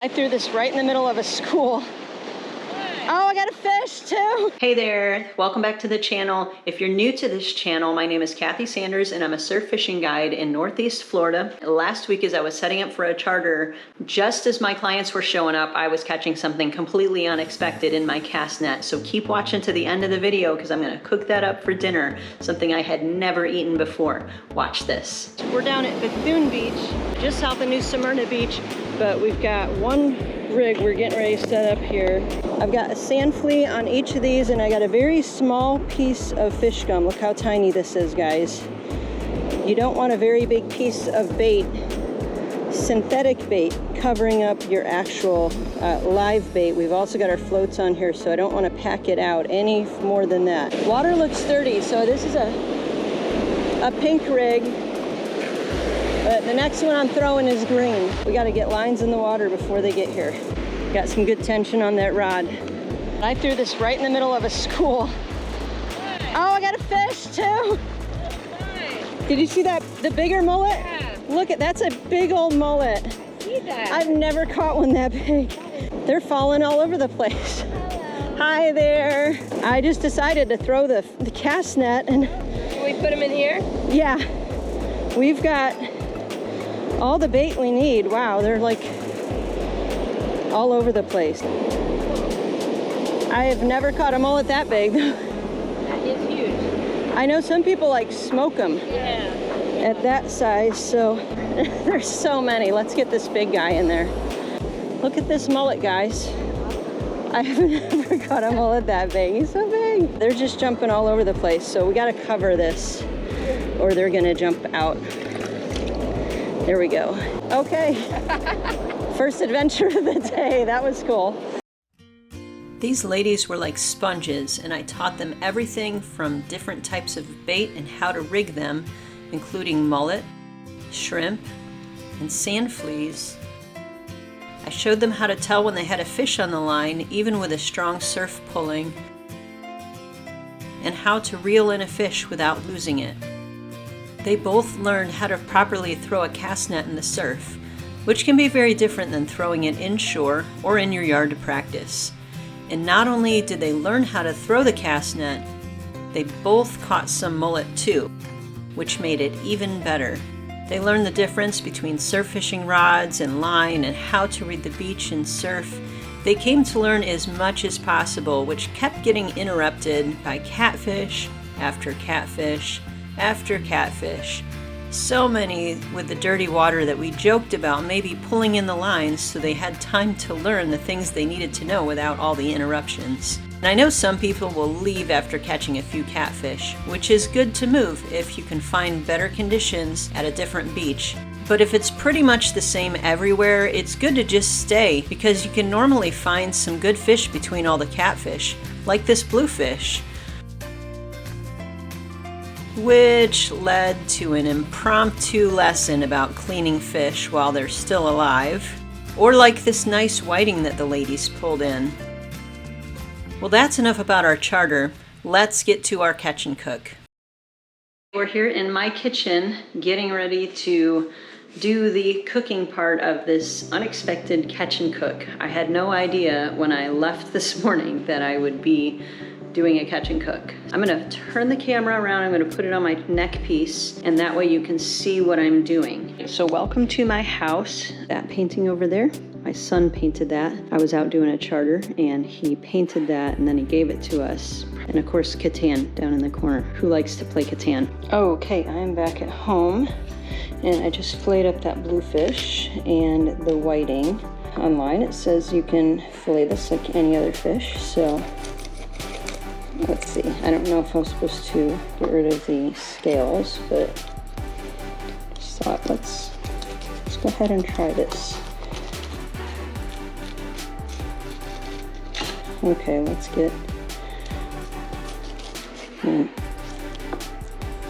I threw this right in the middle of a school. Oh, I got a fish too. Hey there, welcome back to the channel. If you're new to this channel, my name is Kathy Sanders and I'm a surf fishing guide in Northeast Florida. Last week as I was setting up for a charter, just as my clients were showing up, I was catching something completely unexpected in my cast net. So keep watching to the end of the video because I'm gonna cook that up for dinner, something I had never eaten before. Watch this. We're down at Bethune Beach, just south of New Smyrna Beach, but we've got one rig we're getting ready to set up here. I've got a sand flea on each of these and I got a very small piece of fish gum. Look how tiny this is, guys. You don't want a very big piece of bait, synthetic bait, covering up your actual live bait. We've also got our floats on here, so I don't want to pack it out any more than that. Water looks sturdy, so this is a pink rig. But the next one I'm throwing is green. We got to get lines in the water before they get here. Got some good tension on that rod. I threw this right in the middle of a school. Oh, I got a fish too. Did you see that? The bigger mullet? Yeah. Look, that's a big old mullet. I see that. I've never caught one that big. They're falling all over the place. Hello. Hi there. I just decided to throw the cast net and... Can we put them in here? Yeah. We've got all the bait we need. Wow, they're like all over the place. I have never caught a mullet that big. That is huge. I know some people like smoke them at that size, so there's so many. Let's get this big guy in there. Look at this mullet, guys. I have never caught a mullet that big. He's so big. They're just jumping all over the place, so we gotta cover this or they're gonna jump out. There we go. Okay. First adventure of the day. That was cool. These ladies were like sponges, and I taught them everything from different types of bait and how to rig them, including mullet, shrimp, and sand fleas. I showed them how to tell when they had a fish on the line, even with a strong surf pulling, and how to reel in a fish without losing it. They both learned how to properly throw a cast net in the surf, which can be very different than throwing it inshore or in your yard to practice. And not only did they learn how to throw the cast net, they both caught some mullet too, which made it even better. They learned the difference between surf fishing rods and line and how to read the beach and surf. They came to learn as much as possible, which kept getting interrupted by catfish after catfish after catfish. So many with the dirty water that we joked about maybe pulling in the lines so they had time to learn the things they needed to know without all the interruptions. And I know some people will leave after catching a few catfish, which is good to move if you can find better conditions at a different beach. But if it's pretty much the same everywhere, it's good to just stay because you can normally find some good fish between all the catfish, like this bluefish. Which led to an impromptu lesson about cleaning fish while they're still alive, or like this nice whiting that the ladies pulled in. Well, that's enough about our charter. Let's get to our catch and cook. We're here in my kitchen getting ready to do the cooking part of this unexpected catch and cook. I had no idea when I left this morning that I would be doing a catch and cook. I'm gonna turn the camera around, I'm gonna put it on my neck piece, and that way you can see what I'm doing. So welcome to my house. That painting over there, my son painted that. I was out doing a charter and he painted that and then he gave it to us. And of course, Catan down in the corner. Who likes to play Catan? Okay, I'm back at home and I just filleted up that bluefish and the whiting. Online it says you can fillet this like any other fish, so let's see, I don't know if I'm supposed to get rid of the scales, but just thought let's go ahead and try this. Okay, let's get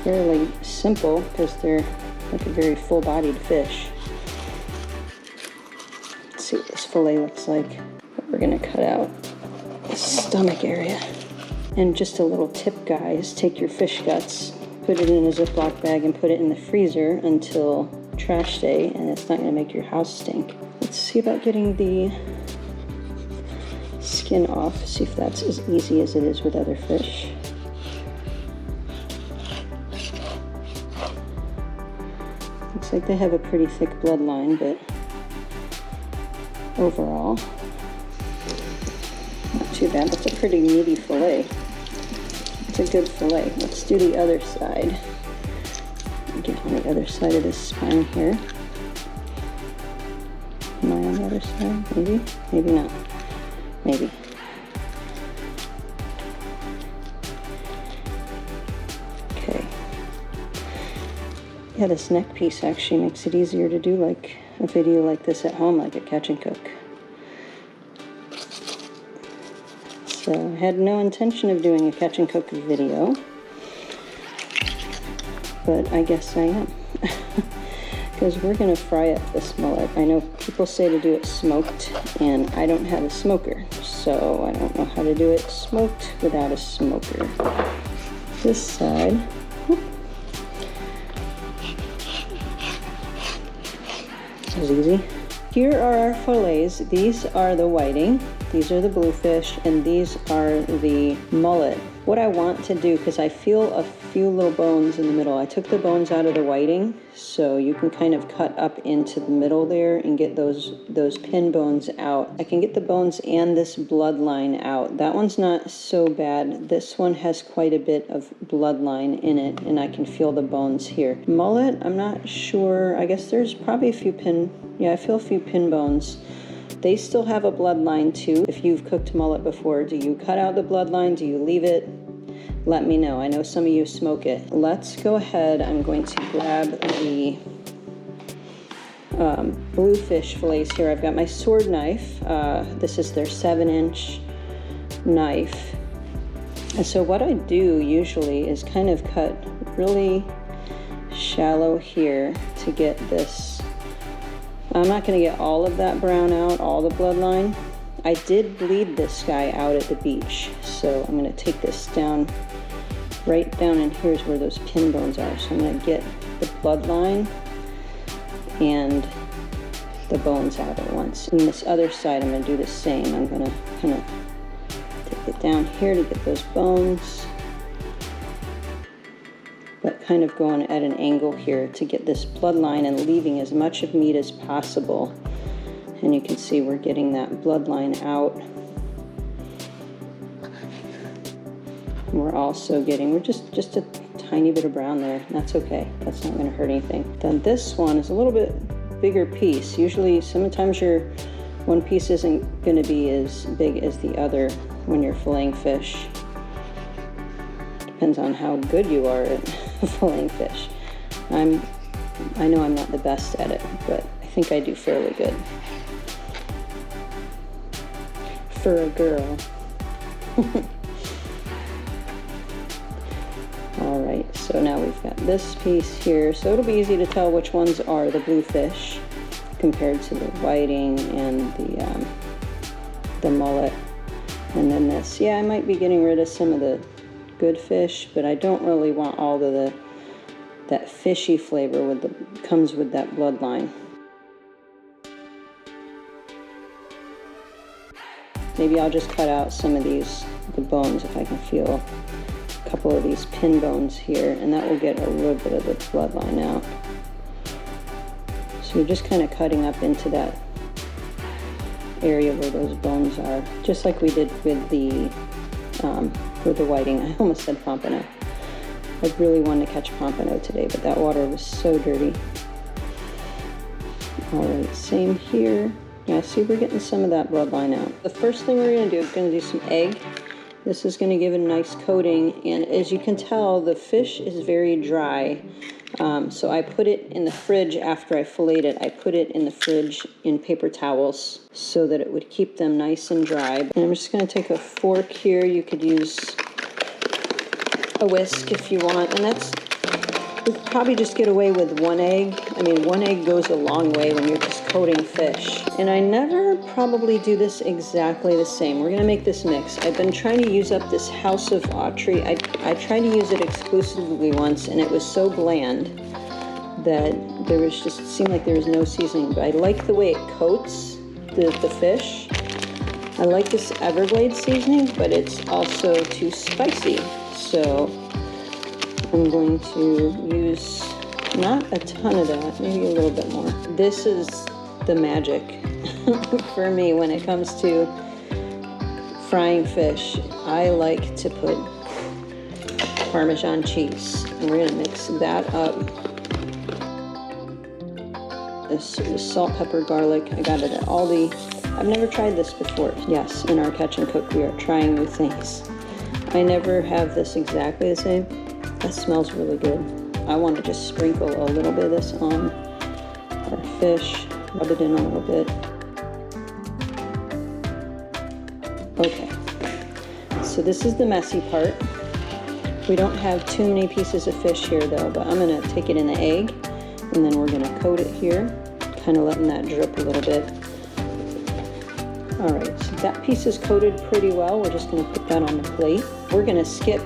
fairly simple because they're like a very full-bodied fish. Let's see what this fillet looks like. We're gonna cut out the stomach area. And just a little tip, guys, take your fish guts, put it in a Ziploc bag and put it in the freezer until trash day, and it's not gonna make your house stink. Let's see about getting the skin off, see if that's as easy as it is with other fish. Looks like they have a pretty thick bloodline, but overall, not too bad. That's a pretty meaty fillet. It's a good fillet. Let's do the other side. Get on the other side of this spine here. Am I on the other side? Maybe? Maybe not. Maybe. Okay. Yeah, this neck piece actually makes it easier to do like a video like this at home, like a catch and cook. So I had no intention of doing a catch and cook video, but I guess I am. Because we're going to fry up this mullet. I know people say to do it smoked, and I don't have a smoker, so I don't know how to do it smoked without a smoker. This side. This is easy. Here are our fillets. These are the whiting, these are the bluefish, and these are the mullet. What I want to do, because I feel a few little bones in the middle, I took the bones out of the whiting, so you can kind of cut up into the middle there and get those pin bones out. I can get the bones and this bloodline out. That one's not so bad. This one has quite a bit of bloodline in it, and I can feel the bones here. Mullet, I'm not sure. I guess there's probably a few I feel a few pin bones. They still have a bloodline too. If you've cooked mullet before, do you cut out the bloodline? Do you leave it? Let me know. I know some of you smoke it. Let's go ahead. I'm going to grab the bluefish fillets here. I've got my sword knife. This is their 7-inch knife. And so what I do usually is kind of cut really shallow here to get this. I'm not going to get all of that brown out, all the bloodline. I did bleed this guy out at the beach, so I'm going to take this down, right down in here's where those pin bones are. So I'm going to get the bloodline and the bones out at once. And this other side, I'm going to do the same. I'm going to kind of take it down here to get those bones, but kind of going at an angle here to get this bloodline and leaving as much of meat as possible. And you can see we're getting that bloodline out. We're also getting, we're just a tiny bit of brown there. That's okay. That's not going to hurt anything. Then this one is a little bit bigger piece. Usually, sometimes your one piece isn't going to be as big as the other when you're filleting fish. Depends on how good you are at filleting fish. I know I'm not the best at it, but I think I do fairly good. For a girl. All right, so now we've got this piece here. So it'll be easy to tell which ones are the bluefish compared to the whiting and the mullet. And then this, yeah, I might be getting rid of some of the good fish, but I don't really want all of that fishy flavor comes with that bloodline. Maybe I'll just cut out some of the bones if I can feel a couple of these pin bones here, and that will get a little bit of the bloodline out. So you're just kind of cutting up into that area where those bones are, just like we did with the whiting. I almost said pompano. I really wanted to catch pompano today, but that water was so dirty. All right, same here. Yeah, see, we're getting some of that bloodline out. The first thing we're going to do is going to do some egg. This is going to give it a nice coating, and as you can tell, the fish is very dry. So I put it in the fridge after I filleted it. I put it in the fridge in paper towels so that it would keep them nice and dry. And I'm just going to take a fork here. You could use a whisk if you want, and you could probably just get away with one egg. I mean, one egg goes a long way when you're just coating fish. And I never probably do this exactly the same. We're gonna make this mix. I've been trying to use up this House of Autry. I tried to use it exclusively once, and it was so bland that seemed like there was no seasoning. But I like the way it coats. the fish. I like this Everglades seasoning, but it's also too spicy. So I'm going to use not a ton of that, maybe a little bit more. This is the magic for me when it comes to frying fish. I like to put Parmesan cheese, and we're gonna mix that up. This is salt, pepper, garlic. I got it at Aldi. I've never tried this before. Yes, in our Catch and Cook, we are trying new things. I never have this exactly the same. That smells really good. I want to just sprinkle a little bit of this on our fish, rub it in a little bit. Okay, so this is the messy part. We don't have too many pieces of fish here though, but I'm gonna take it in the egg, and then we're gonna coat it here, kind of letting that drip a little bit. All right, so that piece is coated pretty well. We're just gonna put that on the plate. We're gonna skip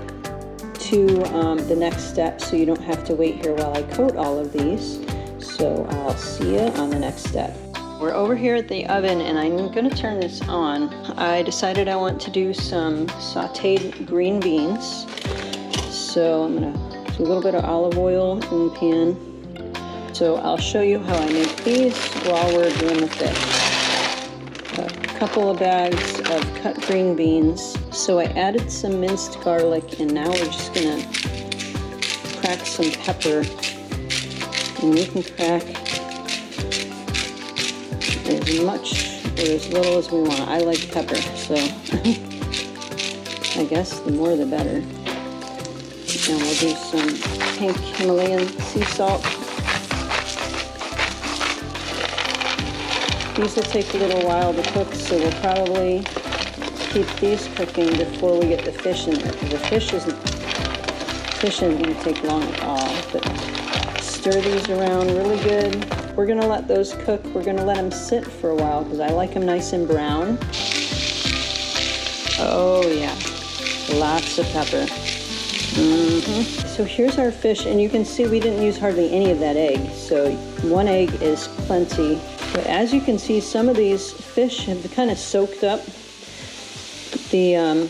to the next step so you don't have to wait here while I coat all of these. So I'll see you on the next step. We're over here at the oven and I'm gonna turn this on. I decided I want to do some sauteed green beans. So I'm gonna do a little bit of olive oil in the pan. So I'll show you how I make these while we're doing the fish. A couple of bags of cut green beans. So I added some minced garlic, and now we're just gonna crack some pepper. And you can crack as much or as little as we want. I like pepper, so I guess the more the better. And we'll do some pink Himalayan sea salt. These will take a little while to cook, so we'll probably keep these cooking before we get the fish in there, because the fish isn't going to take long at all. But stir these around really good. We're going to let those cook. We're going to let them sit for a while because I like them nice and brown. Oh yeah, lots of pepper. So here's our fish, and you can see we didn't use hardly any of that egg, so 1 egg is plenty. But as you can see, some of these fish have kind of soaked up the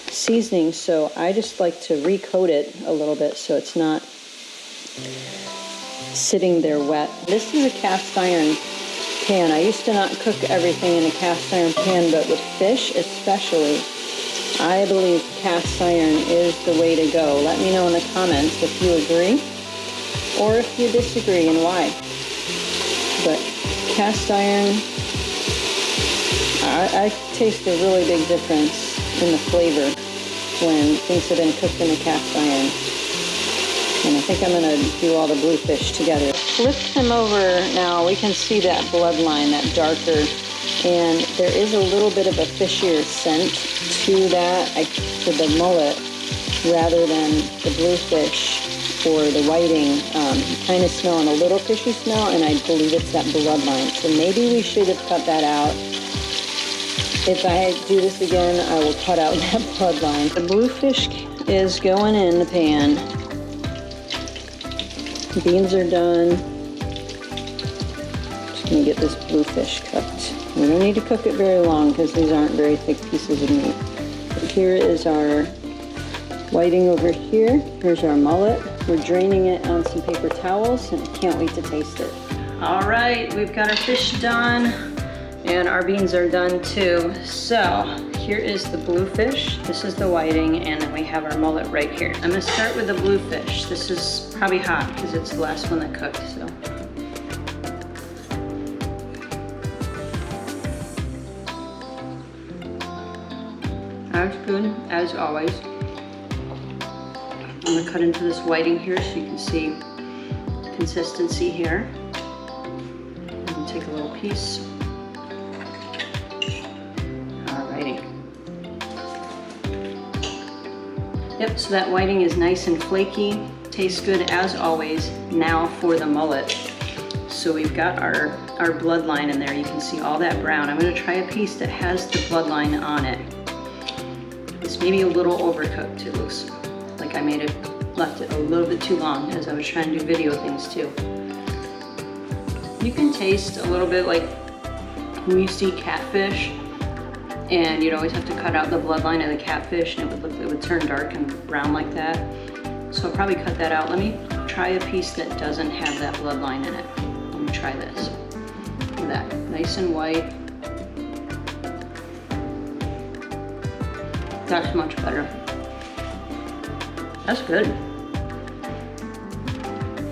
seasoning, so I just like to recoat it a little bit so it's not sitting there wet. This is a cast iron pan. I used to not cook everything in a cast iron pan, but with fish especially, I believe cast iron is the way to go. Let me know in the comments if you agree or if you disagree and why. But cast iron, I taste a really big difference in the flavor when things have been cooked in a cast iron. And I think I'm gonna do all the bluefish together. Flip them over now. We can see that bloodline, that darker, and there is a little bit of a fishier scent to that, to the mullet, rather than the bluefish or the whiting. Kind of smelling a little fishy smell, and I believe it's that bloodline. So maybe we should have cut that out. If I do this again, I will cut out that bloodline. The bluefish is going in the pan. Beans are done. Just gonna get this bluefish cooked. We don't need to cook it very long because these aren't very thick pieces of meat. But here is our whiting over here. Here's our mullet. We're draining it on some paper towels, and I can't wait to taste it. All right, we've got our fish done, and our beans are done too. So here is the bluefish. This is the whiting, and then we have our mullet right here. I'm gonna start with the bluefish. This is probably hot because it's the last one that cooked, so. As good as always. I'm gonna cut into this whiting here so you can see consistency here. I'm gonna take a little piece. Alrighty. Yep, so that whiting is nice and flaky. Tastes good as always. Now for the mullet. So we've got our bloodline in there. You can see all that brown. I'm gonna try a piece that has the bloodline on it. It's maybe a little overcooked. It looks like I left it a little bit too long as I was trying to do video things too. You can taste a little bit like We used to eat catfish, and you'd always have to cut out the bloodline of the catfish, and it would turn dark and brown like that. So I'll probably cut that out. Let me try a piece that doesn't have that bloodline in it. Let me try this. Look at that, nice and white. That's much better. That's good.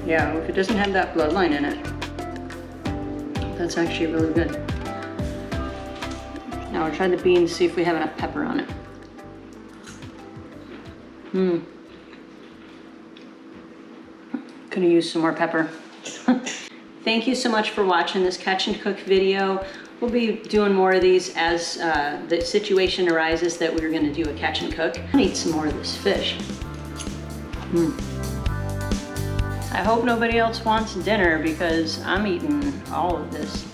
Yeah, if it doesn't have that bloodline in it, that's actually really good. Now we'll try the beans, see if we have enough pepper on it. Could have used some more pepper. Thank you so much for watching this catch and cook video. We'll be doing more of these as the situation arises that we're gonna do a catch and cook. I need some more of this fish. I hope nobody else wants dinner because I'm eating all of this.